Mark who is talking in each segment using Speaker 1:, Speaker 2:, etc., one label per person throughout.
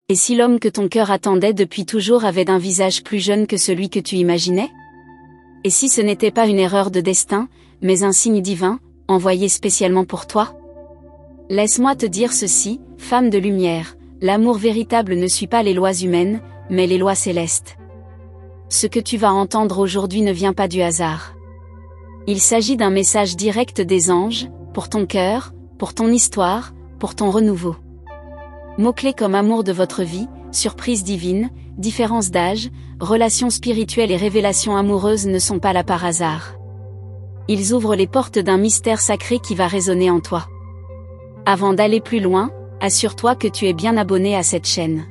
Speaker 1: Et si l'homme que ton cœur attendait depuis toujours avait un visage plus jeune que celui que tu imaginais? Et si ce n'était pas une erreur de destin, mais un signe divin, envoyé spécialement pour toi? Laisse-moi te dire ceci, femme de lumière, l'amour véritable ne suit pas les lois humaines, mais les lois célestes. Ce que tu vas entendre aujourd'hui ne vient pas du hasard. Il s'agit d'un message direct des anges, pour ton cœur, pour ton histoire, pour ton renouveau. Mots-clés comme amour de votre vie, surprise divine, différence d'âge, relations spirituelles et révélations amoureuses ne sont pas là par hasard. Ils ouvrent les portes d'un mystère sacré qui va résonner en toi. Avant d'aller plus loin, assure-toi que tu es bien abonné à cette chaîne.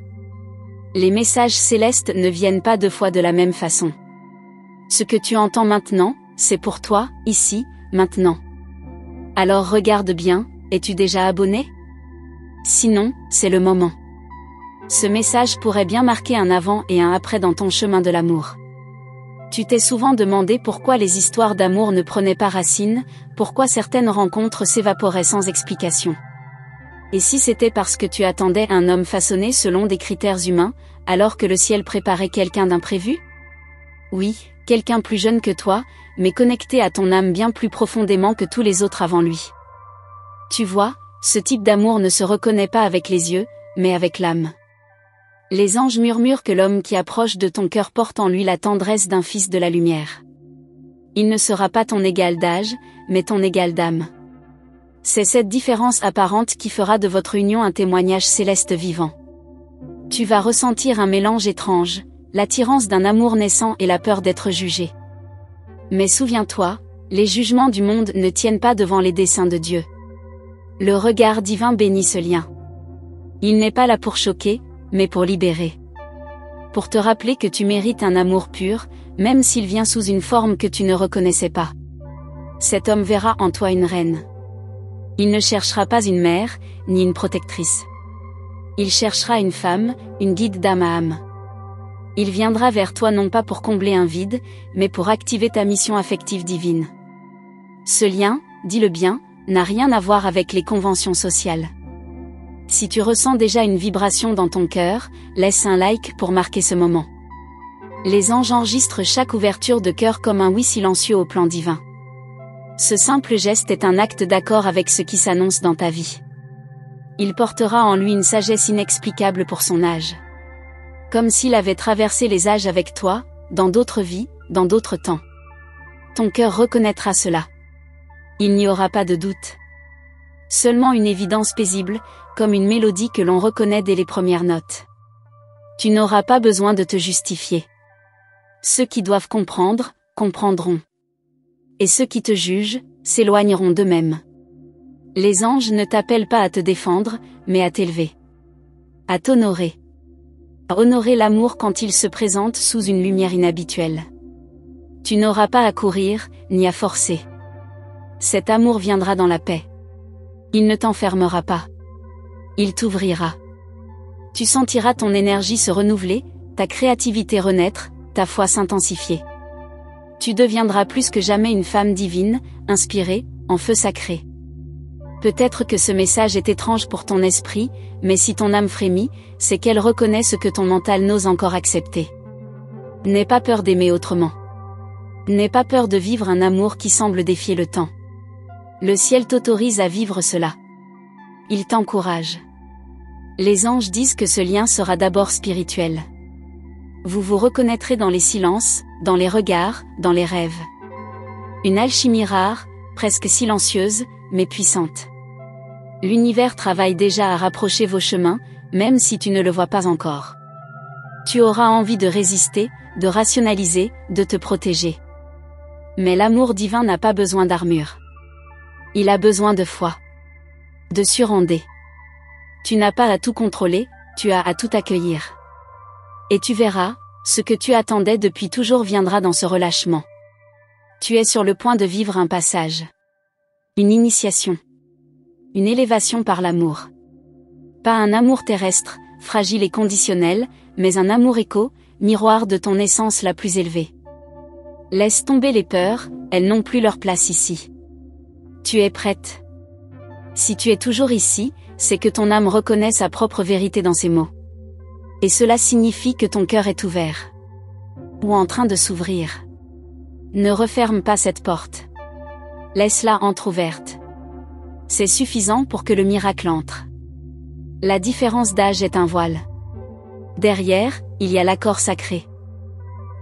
Speaker 1: Les messages célestes ne viennent pas deux fois de la même façon. Ce que tu entends maintenant, c'est pour toi, ici, maintenant. Alors regarde bien, es-tu déjà abonné? Sinon, c'est le moment. Ce message pourrait bien marquer un avant et un après dans ton chemin de l'amour. Tu t'es souvent demandé pourquoi les histoires d'amour ne prenaient pas racine, pourquoi certaines rencontres s'évaporaient sans explication. Et si c'était parce que tu attendais un homme façonné selon des critères humains, alors que le ciel préparait quelqu'un d'imprévu? Oui, quelqu'un plus jeune que toi, mais connecté à ton âme bien plus profondément que tous les autres avant lui. Tu vois, ce type d'amour ne se reconnaît pas avec les yeux, mais avec l'âme. Les anges murmurent que l'homme qui approche de ton cœur porte en lui la tendresse d'un fils de la lumière. Il ne sera pas ton égal d'âge, mais ton égal d'âme. C'est cette différence apparente qui fera de votre union un témoignage céleste vivant. Tu vas ressentir un mélange étrange, l'attirance d'un amour naissant et la peur d'être jugé. Mais souviens-toi, les jugements du monde ne tiennent pas devant les desseins de Dieu. Le regard divin bénit ce lien. Il n'est pas là pour choquer, mais pour libérer. Pour te rappeler que tu mérites un amour pur, même s'il vient sous une forme que tu ne reconnaissais pas. Cet homme verra en toi une reine. Il ne cherchera pas une mère, ni une protectrice. Il cherchera une femme, une guide d'âme à âme. Il viendra vers toi non pas pour combler un vide, mais pour activer ta mission affective divine. Ce lien, dis-le bien, n'a rien à voir avec les conventions sociales. Si tu ressens déjà une vibration dans ton cœur, laisse un like pour marquer ce moment. Les anges enregistrent chaque ouverture de cœur comme un oui silencieux au plan divin. Ce simple geste est un acte d'accord avec ce qui s'annonce dans ta vie. Il portera en lui une sagesse inexplicable pour son âge. Comme s'il avait traversé les âges avec toi, dans d'autres vies, dans d'autres temps. Ton cœur reconnaîtra cela. Il n'y aura pas de doute. Seulement une évidence paisible, comme une mélodie que l'on reconnaît dès les premières notes. Tu n'auras pas besoin de te justifier. Ceux qui doivent comprendre, comprendront. Et ceux qui te jugent, s'éloigneront d'eux-mêmes. Les anges ne t'appellent pas à te défendre, mais à t'élever. À t'honorer. À honorer l'amour quand il se présente sous une lumière inhabituelle. Tu n'auras pas à courir, ni à forcer. Cet amour viendra dans la paix. Il ne t'enfermera pas. Il t'ouvrira. Tu sentiras ton énergie se renouveler, ta créativité renaître, ta foi s'intensifier. Tu deviendras plus que jamais une femme divine, inspirée, en feu sacré. Peut-être que ce message est étrange pour ton esprit, mais si ton âme frémit, c'est qu'elle reconnaît ce que ton mental n'ose encore accepter. N'aie pas peur d'aimer autrement. N'aie pas peur de vivre un amour qui semble défier le temps. Le ciel t'autorise à vivre cela. Il t'encourage. Les anges disent que ce lien sera d'abord spirituel. Vous vous reconnaîtrez dans les silences, dans les regards, dans les rêves. Une alchimie rare, presque silencieuse, mais puissante. L'univers travaille déjà à rapprocher vos chemins, même si tu ne le vois pas encore. Tu auras envie de résister, de rationaliser, de te protéger. Mais l'amour divin n'a pas besoin d'armure. Il a besoin de foi. De suronder. Tu n'as pas à tout contrôler, tu as à tout accueillir. Et tu verras, ce que tu attendais depuis toujours viendra dans ce relâchement. Tu es sur le point de vivre un passage. Une initiation. Une élévation par l'amour. Pas un amour terrestre, fragile et conditionnel, mais un amour écho, miroir de ton essence la plus élevée. Laisse tomber les peurs, elles n'ont plus leur place ici. Tu es prête. Si tu es toujours ici, c'est que ton âme reconnaît sa propre vérité dans ces mots. Et cela signifie que ton cœur est ouvert. Ou en train de s'ouvrir. Ne referme pas cette porte. Laisse-la entr'ouverte. C'est suffisant pour que le miracle entre. La différence d'âge est un voile. Derrière, il y a l'accord sacré.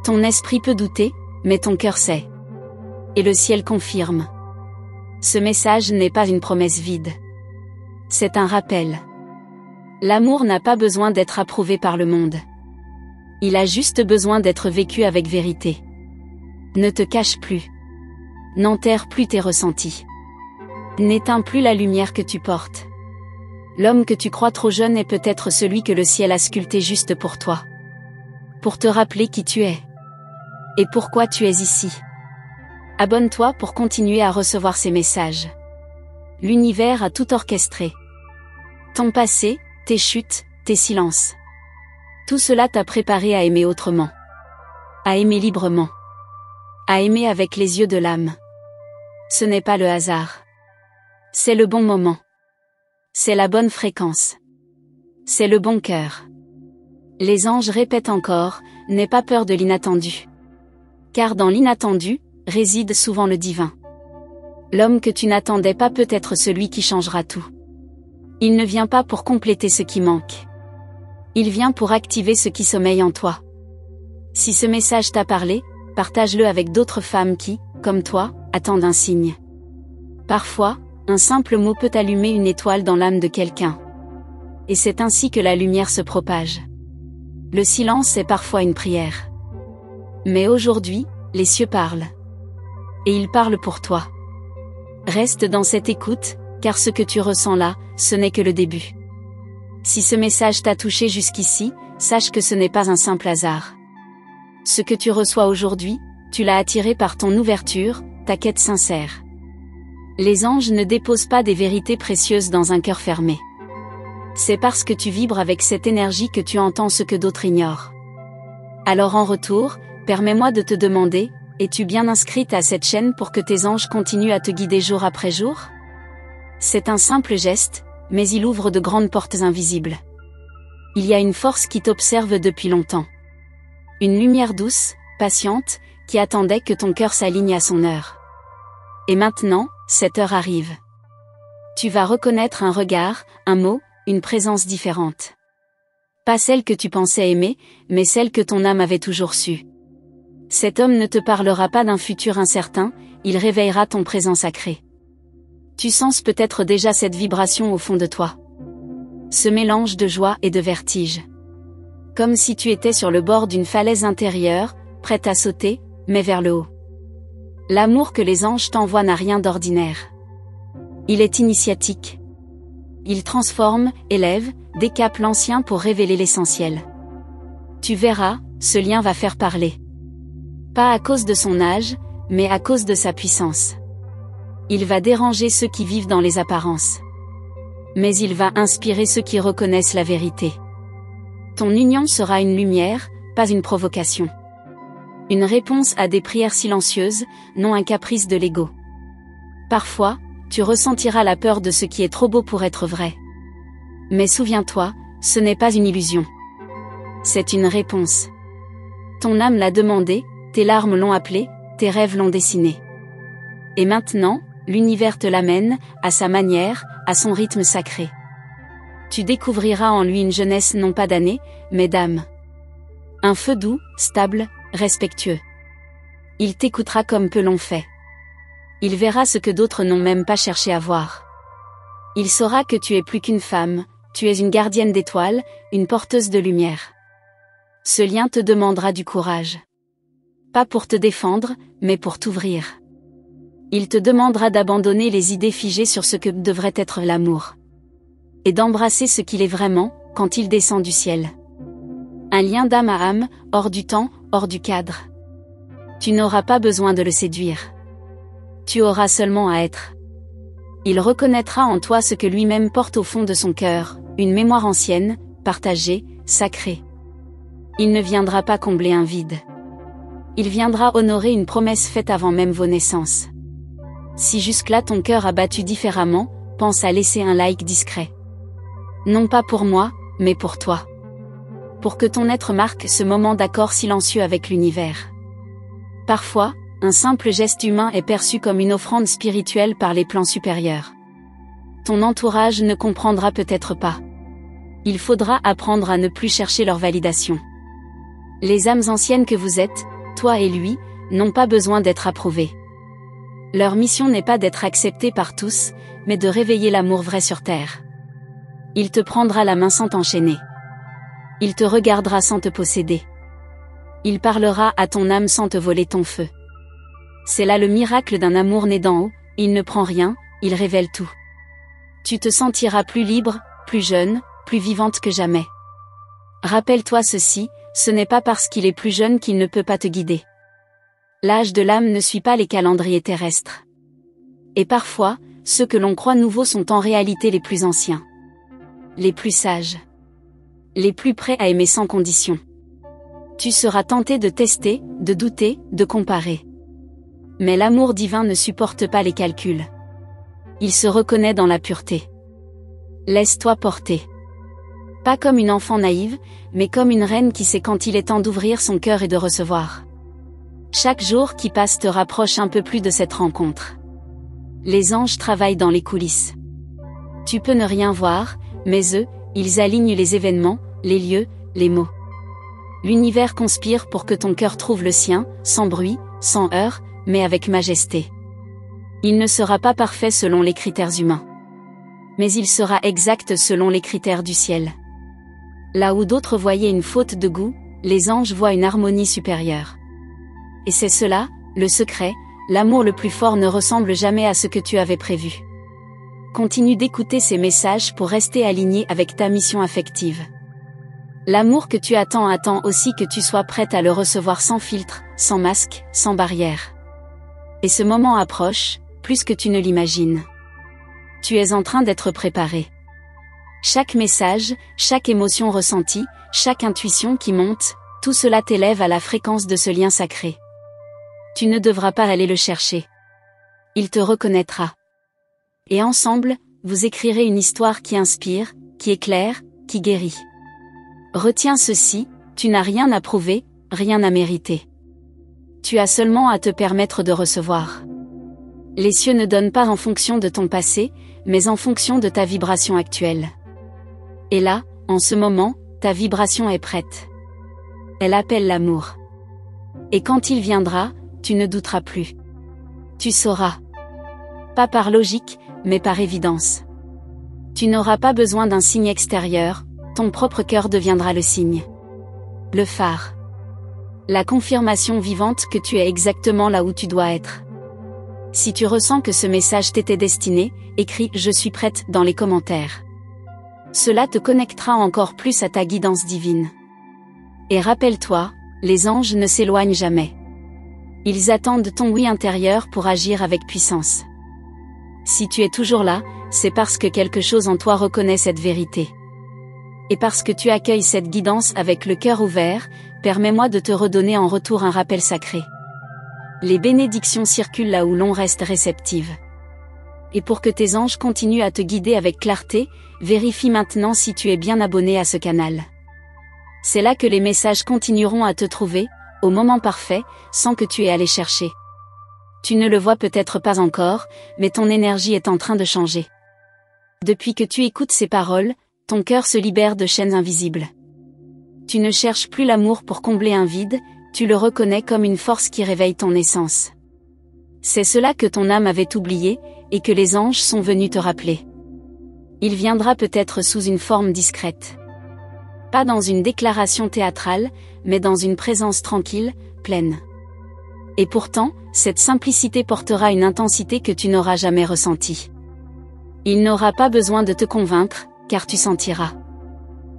Speaker 1: Ton esprit peut douter, mais ton cœur sait. Et le ciel confirme. Ce message n'est pas une promesse vide. C'est un rappel. L'amour n'a pas besoin d'être approuvé par le monde. Il a juste besoin d'être vécu avec vérité. Ne te cache plus. N'enterre plus tes ressentis. N'éteins plus la lumière que tu portes. L'homme que tu crois trop jeune est peut-être celui que le ciel a sculpté juste pour toi. Pour te rappeler qui tu es. Et pourquoi tu es ici. Abonne-toi pour continuer à recevoir ces messages. L'univers a tout orchestré. Ton passé, tes chutes, tes silences. Tout cela t'a préparé à aimer autrement. À aimer librement. À aimer avec les yeux de l'âme. Ce n'est pas le hasard. C'est le bon moment. C'est la bonne fréquence. C'est le bon cœur. Les anges répètent encore, n'aie pas peur de l'inattendu. Car dans l'inattendu, réside souvent le divin. L'homme que tu n'attendais pas peut être celui qui changera tout. Il ne vient pas pour compléter ce qui manque. Il vient pour activer ce qui sommeille en toi. Si ce message t'a parlé, partage-le avec d'autres femmes qui, comme toi, attendent un signe. Parfois, un simple mot peut allumer une étoile dans l'âme de quelqu'un. Et c'est ainsi que la lumière se propage. Le silence est parfois une prière. Mais aujourd'hui, les cieux parlent. Et ils parlent pour toi. Reste dans cette écoute, car ce que tu ressens là, ce n'est que le début. Si ce message t'a touché jusqu'ici, sache que ce n'est pas un simple hasard. Ce que tu reçois aujourd'hui, tu l'as attiré par ton ouverture, ta quête sincère. Les anges ne déposent pas des vérités précieuses dans un cœur fermé. C'est parce que tu vibres avec cette énergie que tu entends ce que d'autres ignorent. Alors en retour, permets-moi de te demander, es-tu bien inscrite à cette chaîne pour que tes anges continuent à te guider jour après jour? C'est un simple geste, mais il ouvre de grandes portes invisibles. Il y a une force qui t'observe depuis longtemps. Une lumière douce, patiente, qui attendait que ton cœur s'aligne à son heure. Et maintenant, cette heure arrive. Tu vas reconnaître un regard, un mot, une présence différente. Pas celle que tu pensais aimer, mais celle que ton âme avait toujours su. Cet homme ne te parlera pas d'un futur incertain, il réveillera ton présent sacré. Tu sens peut-être déjà cette vibration au fond de toi. Ce mélange de joie et de vertige. Comme si tu étais sur le bord d'une falaise intérieure, prête à sauter, mais vers le haut. L'amour que les anges t'envoient n'a rien d'ordinaire. Il est initiatique. Il transforme, élève, décape l'ancien pour révéler l'essentiel. Tu verras, ce lien va faire parler. Pas à cause de son âge, mais à cause de sa puissance. Il va déranger ceux qui vivent dans les apparences. Mais il va inspirer ceux qui reconnaissent la vérité. Ton union sera une lumière, pas une provocation. Une réponse à des prières silencieuses, non un caprice de l'ego. Parfois, tu ressentiras la peur de ce qui est trop beau pour être vrai. Mais souviens-toi, ce n'est pas une illusion. C'est une réponse. Ton âme l'a demandé, tes larmes l'ont appelé, tes rêves l'ont dessiné. Et maintenant, l'univers te l'amène, à sa manière, à son rythme sacré. Tu découvriras en lui une jeunesse non pas d'années, mais d'âme. Un feu doux, stable, respectueux. Il t'écoutera comme peu l'ont fait. Il verra ce que d'autres n'ont même pas cherché à voir. Il saura que tu es plus qu'une femme, tu es une gardienne d'étoiles, une porteuse de lumière. Ce lien te demandera du courage. Pas pour te défendre, mais pour t'ouvrir. Il te demandera d'abandonner les idées figées sur ce que devrait être l'amour. Et d'embrasser ce qu'il est vraiment, quand il descend du ciel. Un lien d'âme à âme, hors du temps, hors du cadre. Tu n'auras pas besoin de le séduire. Tu auras seulement à être. Il reconnaîtra en toi ce que lui-même porte au fond de son cœur, une mémoire ancienne, partagée, sacrée. Il ne viendra pas combler un vide. Il viendra honorer une promesse faite avant même vos naissances. Si jusque-là ton cœur a battu différemment, pense à laisser un like discret. Non pas pour moi, mais pour toi. pour que ton être marque ce moment d'accord silencieux avec l'univers. Parfois, un simple geste humain est perçu comme une offrande spirituelle par les plans supérieurs. Ton entourage ne comprendra peut-être pas. Il faudra apprendre à ne plus chercher leur validation. Les âmes anciennes que vous êtes, toi et lui, n'ont pas besoin d'être approuvées. Leur mission n'est pas d'être acceptée par tous, mais de réveiller l'amour vrai sur terre. Il te prendra la main sans t'enchaîner. Il te regardera sans te posséder. Il parlera à ton âme sans te voler ton feu. C'est là le miracle d'un amour né d'en haut, il ne prend rien, il révèle tout. Tu te sentiras plus libre, plus jeune, plus vivante que jamais. Rappelle-toi ceci, ce n'est pas parce qu'il est plus jeune qu'il ne peut pas te guider. L'âge de l'âme ne suit pas les calendriers terrestres. Et parfois, ceux que l'on croit nouveaux sont en réalité les plus anciens. Les plus sages. Les plus prêts à aimer sans condition. Tu seras tenté de tester, de douter, de comparer. Mais l'amour divin ne supporte pas les calculs. Il se reconnaît dans la pureté. Laisse-toi porter. Pas comme une enfant naïve, mais comme une reine qui sait quand il est temps d'ouvrir son cœur et de recevoir. Chaque jour qui passe te rapproche un peu plus de cette rencontre. Les anges travaillent dans les coulisses. Tu peux ne rien voir, mais eux, ils alignent les événements, les lieux, les mots. L'univers conspire pour que ton cœur trouve le sien, sans bruit, sans heurts, mais avec majesté. Il ne sera pas parfait selon les critères humains. Mais il sera exact selon les critères du ciel. Là où d'autres voyaient une faute de goût, les anges voient une harmonie supérieure. Et c'est cela, le secret, l'amour le plus fort ne ressemble jamais à ce que tu avais prévu. Continue d'écouter ces messages pour rester aligné avec ta mission affective. L'amour que tu attends attend aussi que tu sois prête à le recevoir sans filtre, sans masque, sans barrière. Et ce moment approche, plus que tu ne l'imagines. Tu es en train d'être préparé. Chaque message, chaque émotion ressentie, chaque intuition qui monte, tout cela t'élève à la fréquence de ce lien sacré. Tu ne devras pas aller le chercher. Il te reconnaîtra. Et ensemble, vous écrirez une histoire qui inspire, qui éclaire, qui guérit. Retiens ceci, tu n'as rien à prouver, rien à mériter. Tu as seulement à te permettre de recevoir. Les cieux ne donnent pas en fonction de ton passé, mais en fonction de ta vibration actuelle. Et là, en ce moment, ta vibration est prête. Elle appelle l'amour. Et quand il viendra, tu ne douteras plus. Tu sauras. Pas par logique, mais par évidence. Tu n'auras pas besoin d'un signe extérieur, ton propre cœur deviendra le signe. Le phare. La confirmation vivante que tu es exactement là où tu dois être. Si tu ressens que ce message t'était destiné, écris « Je suis prête » dans les commentaires. Cela te connectera encore plus à ta guidance divine. Et rappelle-toi, les anges ne s'éloignent jamais. Ils attendent ton oui intérieur pour agir avec puissance. Si tu es toujours là, c'est parce que quelque chose en toi reconnaît cette vérité. Et parce que tu accueilles cette guidance avec le cœur ouvert, permets-moi de te redonner en retour un rappel sacré. Les bénédictions circulent là où l'on reste réceptive. Et pour que tes anges continuent à te guider avec clarté, vérifie maintenant si tu es bien abonné à ce canal. C'est là que les messages continueront à te trouver, au moment parfait, sans que tu aies à les chercher. Tu ne le vois peut-être pas encore, mais ton énergie est en train de changer. Depuis que tu écoutes ces paroles, ton cœur se libère de chaînes invisibles. Tu ne cherches plus l'amour pour combler un vide, tu le reconnais comme une force qui réveille ton essence. C'est cela que ton âme avait oublié, et que les anges sont venus te rappeler. Il viendra peut-être sous une forme discrète. Pas dans une déclaration théâtrale, mais dans une présence tranquille, pleine. Et pourtant, cette simplicité portera une intensité que tu n'auras jamais ressentie. Il n'aura pas besoin de te convaincre, car tu sentiras.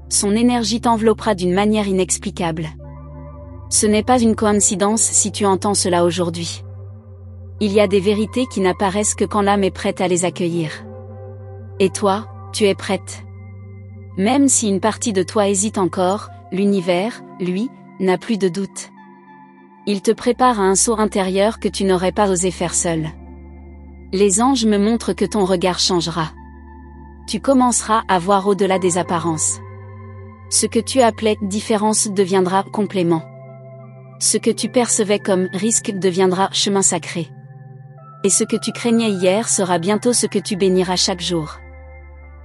Speaker 1: Son énergie t'enveloppera d'une manière inexplicable. Ce n'est pas une coïncidence si tu entends cela aujourd'hui. Il y a des vérités qui n'apparaissent que quand l'âme est prête à les accueillir. Et toi, tu es prête. Même si une partie de toi hésite encore, l'univers, lui, n'a plus de doute. Il te prépare à un saut intérieur que tu n'aurais pas osé faire seul. Les anges me montrent que ton regard changera. Tu commenceras à voir au-delà des apparences. Ce que tu appelais différence deviendra complément. Ce que tu percevais comme risque deviendra chemin sacré. Et ce que tu craignais hier sera bientôt ce que tu béniras chaque jour.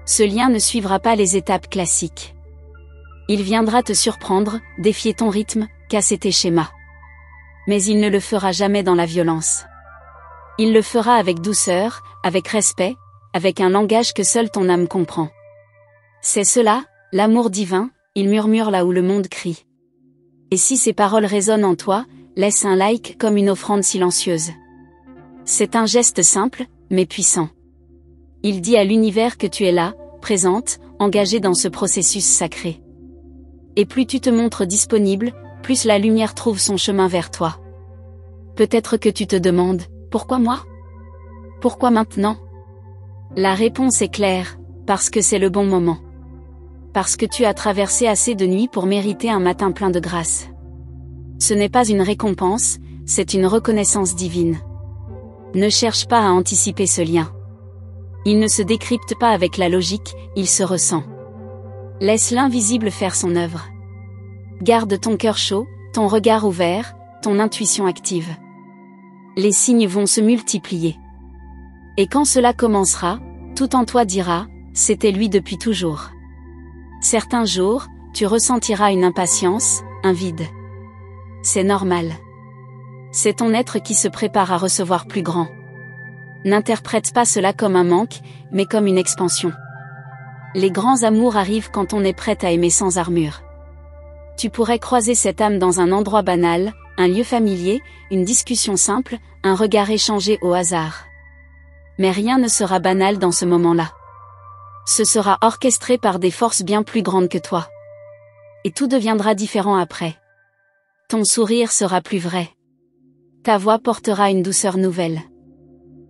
Speaker 1: Ce lien ne suivra pas les étapes classiques. Il viendra te surprendre, défier ton rythme, casser tes schémas. Mais il ne le fera jamais dans la violence. Il le fera avec douceur, avec respect, avec un langage que seule ton âme comprend. C'est cela, l'amour divin, il murmure là où le monde crie. Et si ces paroles résonnent en toi, laisse un like comme une offrande silencieuse. C'est un geste simple, mais puissant. Il dit à l'univers que tu es là, présente, engagée dans ce processus sacré. Et plus tu te montres disponible, plus la lumière trouve son chemin vers toi. Peut-être que tu te demandes, pourquoi moi? Pourquoi maintenant? La réponse est claire, parce que c'est le bon moment. Parce que tu as traversé assez de nuits pour mériter un matin plein de grâce. Ce n'est pas une récompense, c'est une reconnaissance divine. Ne cherche pas à anticiper ce lien. Il ne se décrypte pas avec la logique, il se ressent. Laisse l'invisible faire son œuvre. Garde ton cœur chaud, ton regard ouvert, ton intuition active. Les signes vont se multiplier. Et quand cela commencera, tout en toi dira, c'était lui depuis toujours. Certains jours, tu ressentiras une impatience, un vide. C'est normal. C'est ton être qui se prépare à recevoir plus grand. N'interprète pas cela comme un manque, mais comme une expansion. Les grands amours arrivent quand on est prêt à aimer sans armure. Tu pourrais croiser cette âme dans un endroit banal, un lieu familier, une discussion simple, un regard échangé au hasard. Mais rien ne sera banal dans ce moment-là. Ce sera orchestré par des forces bien plus grandes que toi. Et tout deviendra différent après. Ton sourire sera plus vrai. Ta voix portera une douceur nouvelle.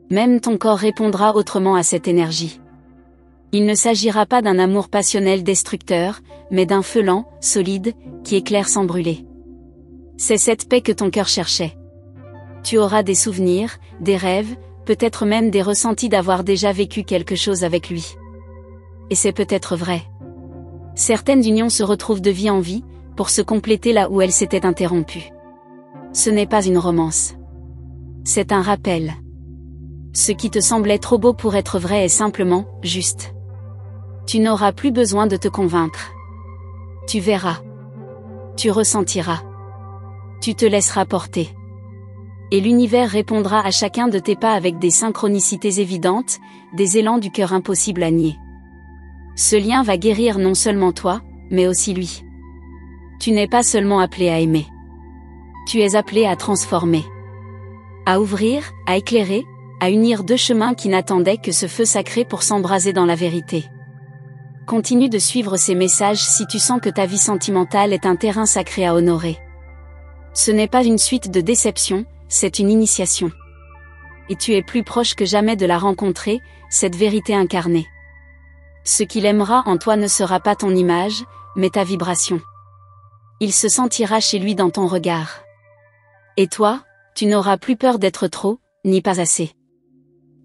Speaker 1: Même ton corps répondra autrement à cette énergie. Il ne s'agira pas d'un amour passionnel destructeur, mais d'un feu lent, solide, qui éclaire sans brûler. C'est cette paix que ton cœur cherchait. Tu auras des souvenirs, des rêves, peut-être même des ressentis d'avoir déjà vécu quelque chose avec lui. Et c'est peut-être vrai. Certaines unions se retrouvent de vie en vie, pour se compléter là où elles s'étaient interrompues. Ce n'est pas une romance. C'est un rappel. Ce qui te semblait trop beau pour être vrai est simplement juste. Tu n'auras plus besoin de te convaincre. Tu verras. Tu ressentiras. Tu te laisseras porter. Et l'univers répondra à chacun de tes pas avec des synchronicités évidentes, des élans du cœur impossibles à nier. Ce lien va guérir non seulement toi, mais aussi lui. Tu n'es pas seulement appelé à aimer. Tu es appelé à transformer. À ouvrir, à éclairer, à unir deux chemins qui n'attendaient que ce feu sacré pour s'embraser dans la vérité. Continue de suivre ces messages si tu sens que ta vie sentimentale est un terrain sacré à honorer. Ce n'est pas une suite de déceptions, c'est une initiation. Et tu es plus proche que jamais de la rencontrer, cette vérité incarnée. Ce qu'il aimera en toi ne sera pas ton image, mais ta vibration. Il se sentira chez lui dans ton regard. Et toi, tu n'auras plus peur d'être trop, ni pas assez.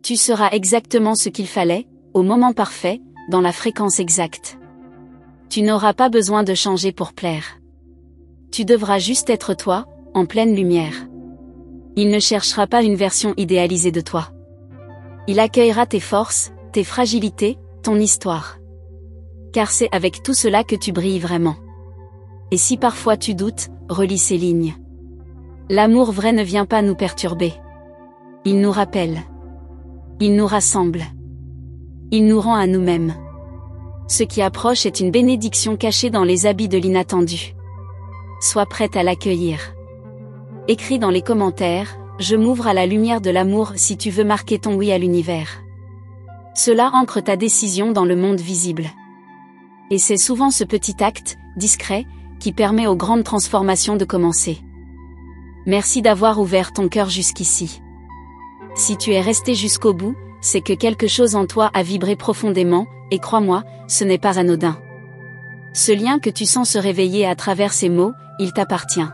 Speaker 1: Tu seras exactement ce qu'il fallait, au moment parfait, dans la fréquence exacte. Tu n'auras pas besoin de changer pour plaire. Tu devras juste être toi, en pleine lumière. Il ne cherchera pas une version idéalisée de toi. Il accueillera tes forces, tes fragilités, ton histoire. Car c'est avec tout cela que tu brilles vraiment. Et si parfois tu doutes, relis ces lignes. L'amour vrai ne vient pas nous perturber. Il nous rappelle. Il nous rassemble. Il nous rend à nous-mêmes. Ce qui approche est une bénédiction cachée dans les habits de l'inattendu. Sois prête à l'accueillir. Écris dans les commentaires, je m'ouvre à la lumière de l'amour si tu veux marquer ton oui à l'univers. Cela ancre ta décision dans le monde visible. Et c'est souvent ce petit acte, discret, qui permet aux grandes transformations de commencer. Merci d'avoir ouvert ton cœur jusqu'ici. Si tu es resté jusqu'au bout, c'est que quelque chose en toi a vibré profondément, et crois-moi, ce n'est pas anodin. Ce lien que tu sens se réveiller à travers ces mots, il t'appartient.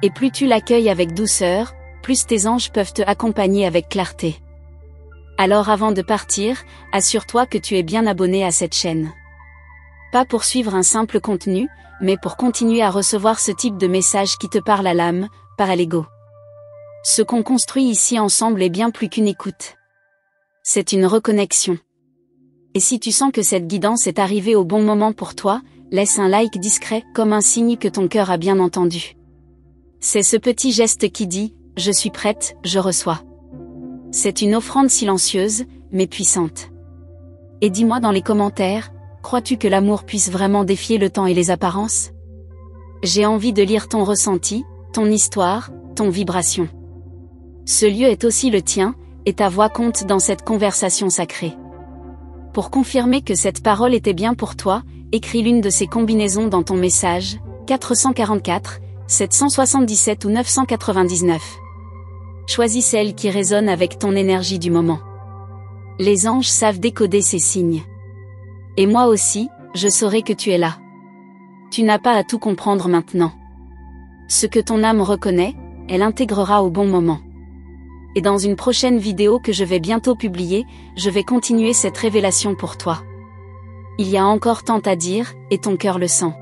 Speaker 1: Et plus tu l'accueilles avec douceur, plus tes anges peuvent te accompagner avec clarté. Alors avant de partir, assure-toi que tu es bien abonné à cette chaîne. Pas pour suivre un simple contenu, mais pour continuer à recevoir ce type de message qui te parle à l'âme, pas à l'ego. Ce qu'on construit ici ensemble est bien plus qu'une écoute. C'est une reconnexion. Et si tu sens que cette guidance est arrivée au bon moment pour toi, laisse un like discret comme un signe que ton cœur a bien entendu. C'est ce petit geste qui dit « Je suis prête, je reçois ». C'est une offrande silencieuse, mais puissante. Et dis-moi dans les commentaires, crois-tu que l'amour puisse vraiment défier le temps et les apparences? J'ai envie de lire ton ressenti, ton histoire, ton vibration. Ce lieu est aussi le tien, et ta voix compte dans cette conversation sacrée. Pour confirmer que cette parole était bien pour toi, écris l'une de ces combinaisons dans ton message, 444, 777 ou 999. Choisis celle qui résonne avec ton énergie du moment. Les anges savent décoder ces signes. Et moi aussi, je saurai que tu es là. Tu n'as pas à tout comprendre maintenant. Ce que ton âme reconnaît, elle intégrera au bon moment. Et dans une prochaine vidéo que je vais bientôt publier, je vais continuer cette révélation pour toi. Il y a encore tant à dire, et ton cœur le sent.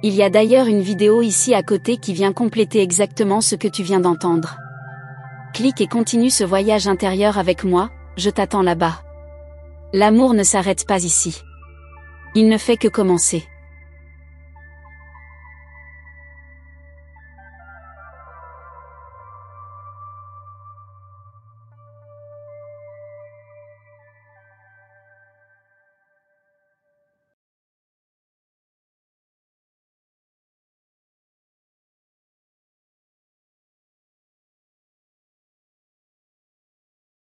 Speaker 1: Il y a d'ailleurs une vidéo ici à côté qui vient compléter exactement ce que tu viens d'entendre. Clique et continue ce voyage intérieur avec moi, je t'attends là-bas. L'amour ne s'arrête pas ici. Il ne fait que commencer.